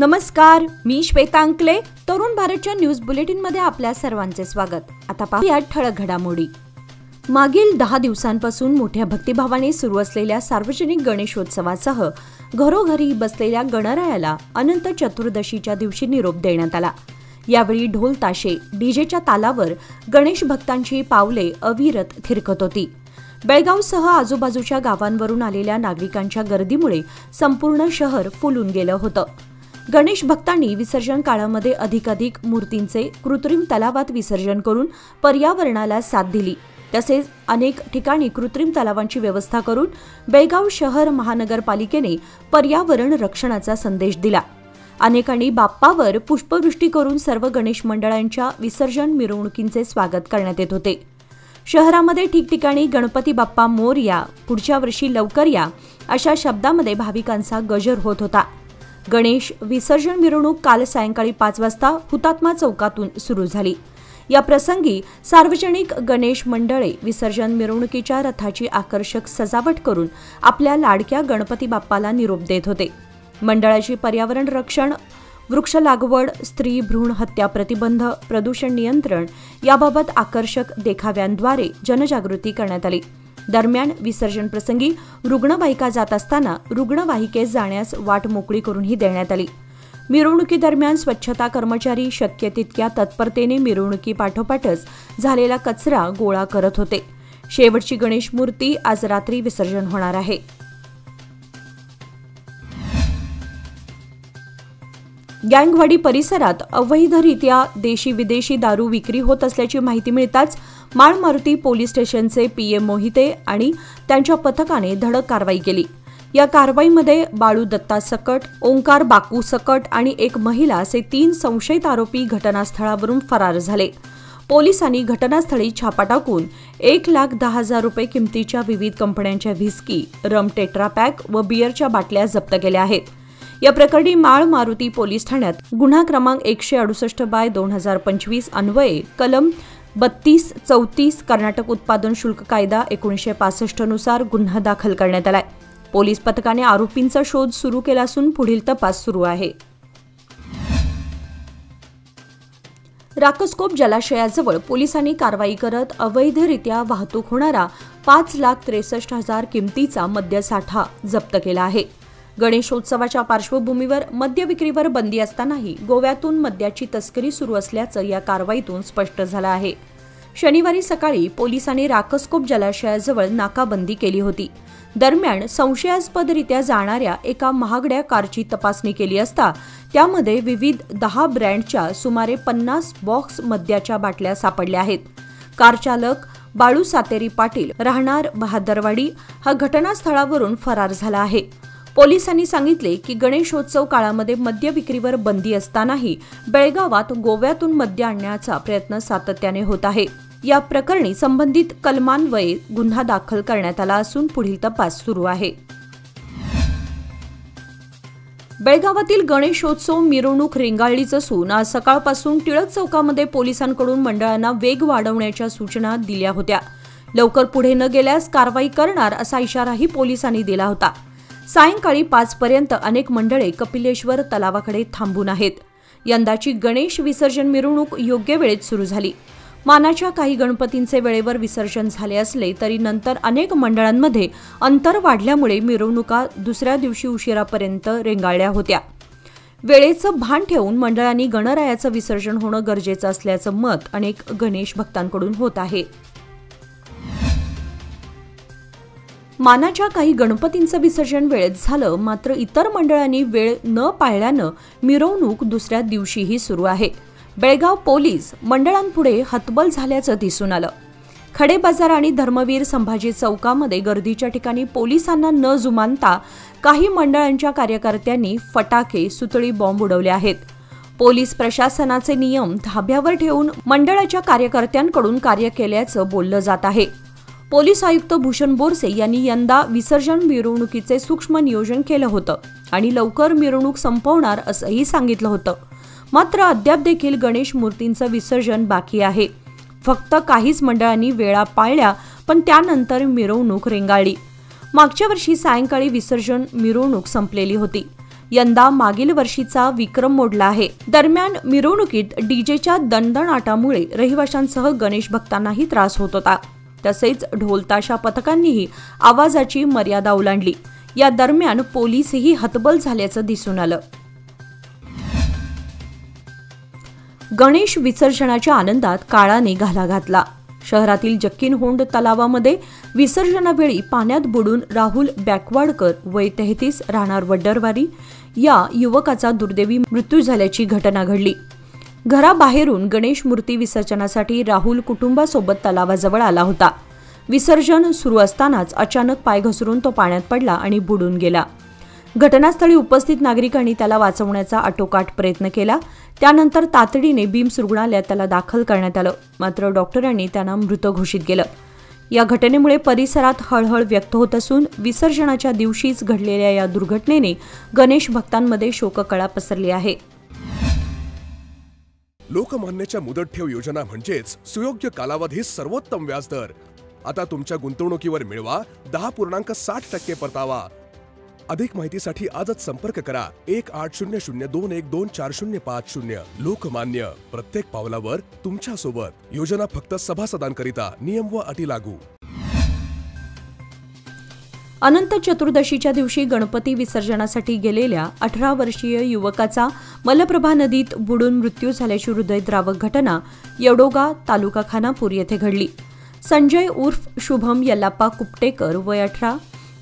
नमस्कार, मी श्वेता अंकले. तरुण भारतच्या न्यूज बुलेटिनमध्ये आपल्या सर्वांचे स्वागत. आता पाहूया ठळक घडामोडी. मागील 10 दिवसांपासून मोठ्या भक्तिभावाने सुरू असलेल्या सार्वजनिक गणेशोत्सवासह घरोघरी बसलेल्या गणरायाला अनंत चतुर्दशीच्या दिवशी निरोप देण्यात आला. यावेळी ढोल ताशे डीजेच्या तालावर गणेश भक्तांची पावले अविरत थिरकत होती. बेळगावसह आजूबाजूच्या गावांवरून आलेल्या नागरिकांच्या गर्दीमुळे संपूर्ण शहर फुलून गेलं होतं. गणेश भक्तांनी विसर्जन काळामध्ये अधिकाधिक मूर्तींचे कृत्रिम तलावात विसर्जन करून पर्यावरणाला साथ दिली. तसेच अनेक ठिकाणी कृत्रिम तलावांची व्यवस्था करून बेळगाव शहर महानगरपालिकेने पर्यावरण रक्षणाचा संदेश दिला. अनेकांनी बाप्पावर पुष्पवृष्टी करून सर्व गणेश मंडळांच्या विसर्जन मिरवणुकींचे स्वागत करण्यात येत होते. शहरामध्ये ठिकठिकाणी गणपती बाप्पा मोरया, पुढच्या वर्षी लवकर या अशा शब्दामध्ये भाविकांचा गजर होत होता. गणेश विसर्जन मिरवणूक काल सायंकाळी 5 वाजता हुतात्मा चौकातून सुरू झाली. या प्रसंगी सार्वजनिक गणेश मंडळे विसर्जन मिरवणुकीच्या रथाची आकर्षक सजावट करून आपल्या लाडक्या गणपती बाप्पाला निरोप देत होते. मंडळाची पर्यावरण रक्षण, वृक्ष लागवड, स्त्री भ्रूण हत्या प्रतिबंध, प्रदूषण नियंत्रण याबाबत आकर्षक देखाव्यांद्वारे जनजागृती करण्यात आली. दरम्यान विसर्जन प्रसंगी रुग्णवाहिका जात असताना रुग्णवाहिकेस जाण्यास वाट मोकळी करूनही देण्यात आली. मिरवणुकीदरम्यान स्वच्छता कर्मचारी शक्य तितक्या तत्परतेने मिरवणुकीपाठोपाठच झालेला कचरा गोळा करत होते. शेवटची गणेश मूर्ती आज रात्री विसर्जन होणार आहे. गँगवाडी परिसरात अवैधरित्या देशी विदेशी दारू विक्री होत असल्याची माहिती मिळताच माळमारुती पोलीस स्टेशनचे पीएम मोहिते आणि त्यांच्या पथकाने धडक कारवाई केली. या कारवाईमध्ये बाळू दत्ता सकट, ओंकार बाकू सकट आणि एक महिला असे 3 संशयित आरोपी घटनास्थळावरून फरार झाले. पोलिसांनी घटनास्थळी छापा टाकून 1,10,000 रुपये किमतीच्या विविध कंपन्यांच्या व्हिस्की, रम टेट्रापॅक व बिअरच्या बाटल्या जप्त केल्या आहेत. या प्रकरणी माळ मारुती पोलीस ठाण्यात गुन्हा क्रमांक 168/2025 अन्वये कलम 32-34 कर्नाटक उत्पादन शुल्क कायदा 1965 नुसार गुन्हा दाखल करण्यात आलाय. पोलीस पथकाने आरोपींचा शोध सुरू केला असून पुढील तपास सुरू आहे. राकसकोप जलाशयाजवळ पोलिसांनी कारवाई करत अवैधरित्या वाहतूक होणारा 5,63,000 किमतीचा मद्यसाठा जप्त केला आहे. गणेशोत्सवाच्या पार्श्वभूमीवर मद्य विक्रीवर बंदी असतानाही गोव्यातून मद्याची तस्करी सुरू असल्याचं या कारवाईतून स्पष्ट झालं आहे. शनिवारी सकाळी पोलिसांनी राकसकोप जलाशयाजवळ नाकाबंदी केली होती. दरम्यान संशयास्पदरित्या जाणाऱ्या एका महागड्या कारची तपासणी केली असता त्यामध्ये विविध 10 ब्रँडच्या सुमारे 50 बॉक्स मद्याच्या बाटल्या सापडल्या आहेत. कार चालक बाळू सातेरी पाटील राहणार बहादरवाडी हा घटनास्थळावरून फरार झाला आहे. पोलिसांनी सांगितले की गणेशोत्सव काळामध्ये मद्य विक्रीवर बंदी असतानाही बेळगावात गोव्यातून मद्य आणण्याचा प्रयत्न सातत्याने होत आहे. या प्रकरणी संबंधित कलमान्वये गुन्हा दाखल करण्यात आला असून पुढील तपास सुरू आहे. बेळगावातील गणेशोत्सव मिरवणूक रेंगाळलीच असून आज सकाळपासून टिळक चौकामध्ये पोलिसांकडून मंडळांना वेग वाढवण्याच्या सूचना दिल्या होत्या. लवकर पुढे न गेल्यास कारवाई करणार असा इशाराही पोलिसांनी दिला होता. सायंकाळी 5 पर्यंत अनेक मंडळे कपिलेश्वर तलावाकडे थांबून आहेत. यंदाची गणेश विसर्जन मिरवणूक योग्य वेळेत सुरू झाली. मानाच्या काही गणपतींचे वेळेवर विसर्जन झाले असले तरी नंतर अनेक मंडळांमध्ये अंतर वाढल्यामुळे मिरवणुका दुसऱ्या दिवशी उशिरापर्यंत रेंगाळल्या होत्या. वेळेचं भान ठेवून मंडळांनी गणरायाचं विसर्जन होणं गरजेचं असल्याचं मत अनेक गणेश भक्तांकडून होत आहे. मानाच्या काही गणपतींचं विसर्जन वेळेत झालं, मात्र इतर मंडळांनी वेळ न पाळल्यानं मिरवणूक दुसऱ्या दिवशीही सुरू आहे. बेळगाव पोलीस मंडळांपुढे हतबल झाल्याचं दिसून आलं. खडे बाजार आणि धर्मवीर संभाजी चौकामध्ये गर्दीच्या ठिकाणी पोलिसांना न जुमानता काही मंडळांच्या कार्यकर्त्यांनी फटाके, सुतळी बॉम्ब उडवले आहेत. पोलीस प्रशासनाचे नियम धाब्यावर ठेवून मंडळाच्या कार्यकर्त्यांकडून कार्य केल्याचं बोललं जात आहे. पोलीस आयुक्त भूषण बोरसे यांनी यंदा विसर्जन मिरवणुकीचे सूक्ष्म नियोजन केलं होतं आणि लवकर मिरवणूक संपवणार असंही सांगितलं होतं. मात्र अद्याप देखील गणेश मूर्तींचं विसर्जन बाकी आहे. फक्त काहीच मंडळांनी वेळा पाळल्या, पण त्यानंतर मिरवणूक रेंगाळली. मागच्या वर्षी सायंकाळी विसर्जन मिरवणूक संपलेली होती. यंदा मागील वर्षीचा विक्रम मोडला आहे. दरम्यान मिरवणुकीत डीजेच्या दणदणाटामुळे रहिवाशांसह गणेश भक्तांनाही त्रास होत होता. तसेच ढोलताशा पथकांनीही आवाजाची मर्यादा ओलांडली. या दरम्यान पोलीसही हतबल झाल्याचं दिसून आलं. गणेश विसर्जनाच्या आनंदात काळाने घाला घातला. शहरातील जक्कीनहोंड तलावामध्ये विसर्जनावेळी पाण्यात बुडून राहुल बॅकवाडकर वय 33 राहणार वड्डरवारी या युवकाचा दुर्दैवी मृत्यू झाल्याची घटना घडली. घराबाहेरून गणेश मूर्ती विसर्जनासाठी राहुल कुटुंबासोबत तलावाजवळ आला होता. विसर्जन सुरू असतानाच अचानक पाय घसरून तो पाण्यात पडला आणि बुडून गेला. घटनास्थळी उपस्थित नागरिकांनी त्याला वाचवण्याचा आटोकाट प्रयत्न केला. त्यानंतर तातडीने बिम्स रुग्णालयात त्याला दाखल करण्यात आलं. मात्र डॉक्टरांनी त्यांना मृत घोषित केलं. या घटनेमुळे परिसरात हळहळ व्यक्त होत असून विसर्जनाच्या दिवशीच घडलेल्या या दुर्घटनेने गणेश भक्तांमध्ये शोककळा पसरली आहे. लोकमान्यच्या मुदत ठेव योजना म्हणजेच सुयोग्य कालावधीत सर्वोत्तम व्याजदर. आता तुमच्या गुंतवणुकीवर मिळवा 10.60% परतावा. अधिक माहितीसाठी आजच संपर्क करा 1800212450. लोकमान्य, प्रत्येक पावलावर तुमच्या सोबत. योजना फक्त सभासदांकरिता. नियम व अटी लागू. अनंत चतुर्दशीच्या दिवशी गणपती विसर्जनासाठी गेलेल्या 18 वर्षीय युवकाचा मलप्रभा नदीत बुडून मृत्यू झाल्याची हृदयद्रावक घटना येडोगा, तालुका खानापूर येथे घडली. संजय उर्फ शुभम यल्लाप्पा कुपटेकर वय 18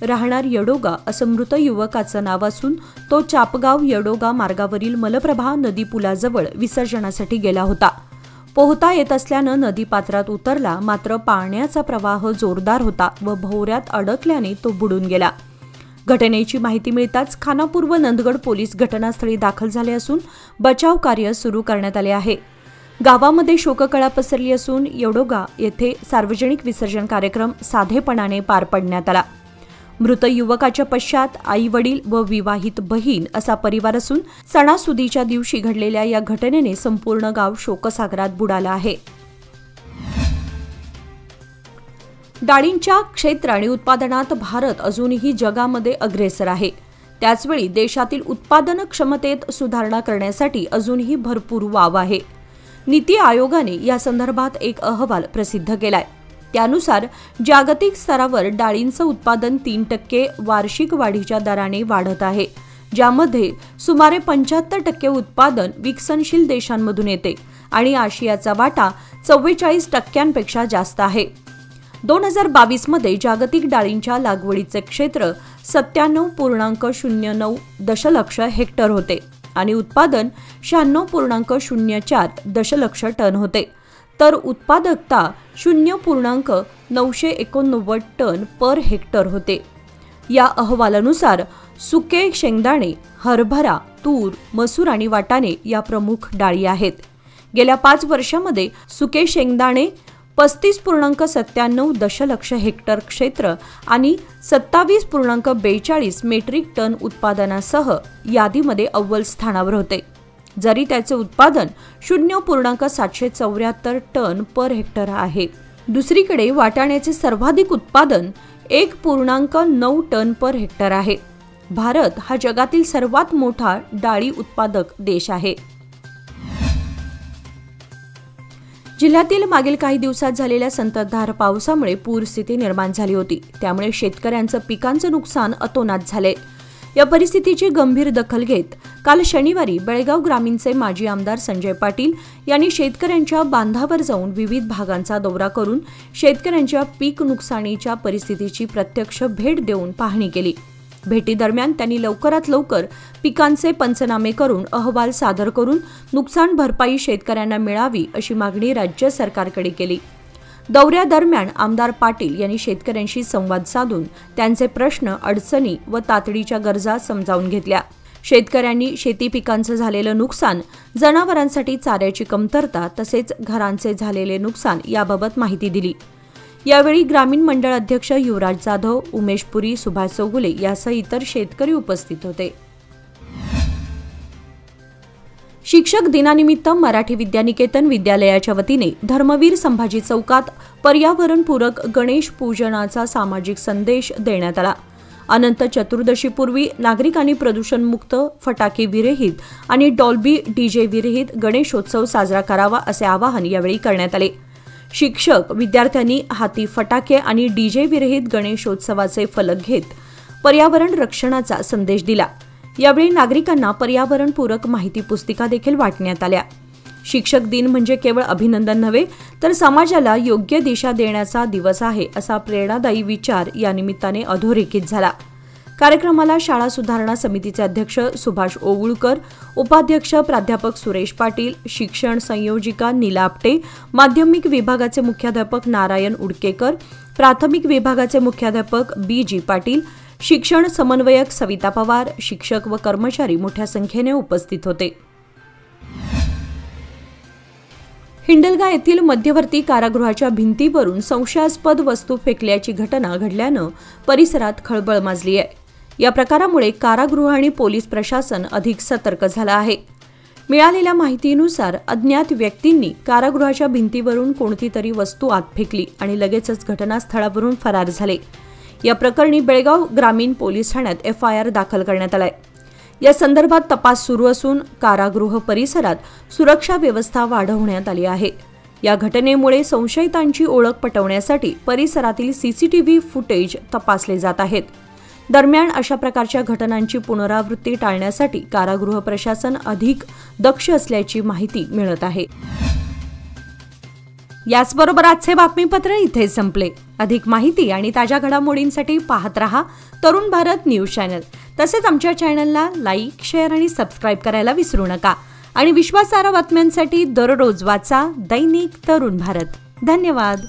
राहणार येडोगा असं मृत युवकाचं नाव असून तो चापगाव येडोगा मार्गावरील मलप्रभा नदी पुलाजवळ विसर्जनासाठी गेला होता. पोहता येत असल्यानं नदी पात्रात उतरला. मात्र पाण्याचा प्रवाह जोरदार होता व भोवऱ्यात अडकल्याने तो बुडून गेला. घटनेची माहिती मिळताच खानापूर व नंदगड पोलीस घटनास्थळी दाखल झाले असून बचाव कार्य सुरू करण्यात आले आहे. गावामध्ये शोककळा पसरली असून येडोगा येथे सार्वजनिक विसर्जन कार्यक्रम साधेपणाने पार पाडण्यात आला. मृत युवकाच्या पश्चात आई वडील व विवाहित बहीण असा परिवार असून सणासुदीच्या दिवशी घडलेल्या या घटनेने संपूर्ण गाव शोकसागरात बुडालं आहे. डाळींच्या क्षेत्र आणि उत्पादनात भारत अजूनही जगामध्ये अग्रेसर आहे. त्याचवेळी देशातील उत्पादन क्षमतेत सुधारणा करण्यासाठी अजूनही भरपूर वाव आहे. नीती आयोगाने या संदर्भात एक अहवाल प्रसिद्ध केलाय. त्यानुसार जागतिक स्तरावर डाळींचं उत्पादन 3% वार्षिक वाढीच्या दराने वाढत आहे, ज्यामध्ये सुमारे 75% उत्पादन विकसनशील देशांमधून येते आणि आशियाचा वाटा 44% जास्त आहे. 2022 मध्ये जागतिक डाळींच्या लागवडीचे क्षेत्र 97.09 दशलक्ष हेक्टर होते आणि उत्पादन 96.04 दशलक्ष टन होते. तर उत्पादकता 0.989 टन पर हेक्टर होते. या अहवालानुसार सुके शेंगदाणे, हरभरा, तूर, मसूर आणि वाटाणे या प्रमुख डाळी आहेत. गेल्या 5 वर्षांमध्ये सुके शेंगदाणे 35.97 दशलक्ष हेक्टर क्षेत्र आणि 27.42 मेट्रिक टन उत्पादनासह यादीमध्ये अव्वल स्थानावर होते. जरी त्याचे उत्पादन 0.774 टन पर हेक्टर आहे. दुसरीकडे वाटाण्याचे सर्वाधिक उत्पादन 1.9 टन पर हेक्टर आहे. भारत हा जगातील सर्वात मोठा डाळी उत्पादक देश आहे. जिल्ह्यातील मागील काही दिवसात झालेल्या संततधार पावसामुळे पूरस्थिती निर्माण झाली होती. त्यामुळे शेतकऱ्यांचं पिकांचं नुकसान अतोनात झाले. या परिस्थितीची गंभीर दखल घेत काल शनिवारी बेळगाव ग्रामीणचे माजी आमदार संजय पाटील यांनी शेतकऱ्यांच्या बांधावर जाऊन विविध भागांचा दौरा करून शेतकऱ्यांच्या पीक नुकसानीच्या परिस्थितीची प्रत्यक्ष भेट देऊन पाहणी केली. भेटीदरम्यान त्यांनी लवकरात लवकर पिकांचे पंचनामे करून अहवाल सादर करून नुकसान भरपाई शेतकऱ्यांना मिळावी अशी मागणी राज्य सरकारकडे केली. दौऱ्यादरम्यान आमदार पाटील यांनी शेतकऱ्यांशी संवाद साधून त्यांचे प्रश्न, अडचणी व तातडीच्या गरजा समजावून घेतल्या. शेतकऱ्यांनी शेती पिकांचं झालेलं नुकसान, जनावरांसाठी चाऱ्याची कमतरता तसेच घरांचे झालेले नुकसान याबाबत माहिती दिली. यावेळी ग्रामीण मंडळ अध्यक्ष युवराज जाधव, उमेश पुरी, सुभाष चौगुले यासह इतर शेतकरी उपस्थित होते. शिक्षक दिनानिमित्त मराठी विद्यानिकेतन विद्यालयाच्या वतीने धर्मवीर संभाजी चौकात पर्यावरणपूरक गणेश पूजनाचा सामाजिक संदेश देण्यात आला. अनंत चतुर्दशीपूर्वी नागरिकांनी प्रदूषणमुक्त, फटाके विरहित आणि डॉल्बी डीजे विरहित गणेशोत्सव साजरा करावा असे आवाहन यावेळी करण्यात आले। शिक्षक, विद्यार्थ्यांनी हाती फटाके आणि डीजे विरहित गणेशोत्सवाचे फलक घेत पर्यावरण रक्षणाचा संदेश दिला। यावेळी नागरिकांना पर्यावरणपूरक माहिती पुस्तिका देखील वाटण्यात आल्या। शिक्षक दिन म्हणजे केवळ अभिनंदन नव्हे तर समाजाला योग्य दिशा देण्याचा दिवस आहे असा प्रेरणादायी विचार या निमित्ताने अधोरेखित झाला। कार्यक्रमाला शाळा सुधारणा समितीचे अध्यक्ष सुभाष ओवळकर, उपाध्यक्ष प्राध्यापक सुरेश पाटील, शिक्षण संयोजिका नीला आपटे, माध्यमिक विभागाचे मुख्याध्यापक नारायण उडकेकर, प्राथमिक विभागाचे मुख्याध्यापक बी.जी. पाटील, शिक्षण समन्वयक सविता पवार, शिक्षक व कर्मचारी मोठ्या संख्येने उपस्थित होते। हिंडलगा येथील मध्यवर्ती कारागृहाच्या भिंतीवरून संशयास्पद वस्तू फेकल्याची घटना घडल्यानं परिसरात खळबळ माजली आहे। या प्रकारामुळे कारागृह आणि पोलीस प्रशासन अधिक सतर्क झालं आहे। मिळालेल्या माहितीनुसार अज्ञात व्यक्तींनी कारागृहाच्या भिंतीवरून कोणती तरी वस्तू आत फेकली आणि लगेचच घटनास्थळावरून फरार झाले। या प्रकरणी बेळगाव ग्रामीण पोलीस ठाण्यात FIR दाखल करण्यात आलाय। या संदर्भात तपास सुरू असून कारागृह परिसरात सुरक्षा व्यवस्था वाढवण्यात आली आहे। या घटनेमुळे संशयितांची ओळख पटवण्यासाठी परिसरातील CCTV फुटेज तपासले जात आहेत। दरम्यान अशा प्रकारच्या घटनांची पुनरावृत्ती टाळण्यासाठी कारागृह प्रशासन अधिक दक्ष असल्याची माहिती मिळत आहे। याचबरोबर आजचे बातमीपत्र इथे संपले। अधिक माहिती आणि ताज्या घडामोडींसाठी पाहत रहा तरुण भारत न्यूज चॅनल। तसेच आमच्या चॅनलला लाईक, शेअर आणि सबस्क्राईब करायला विसरू नका आणि विश्वासार्ह बातम्यांसाठी दररोज वाचा दैनिक तरुण भारत। धन्यवाद।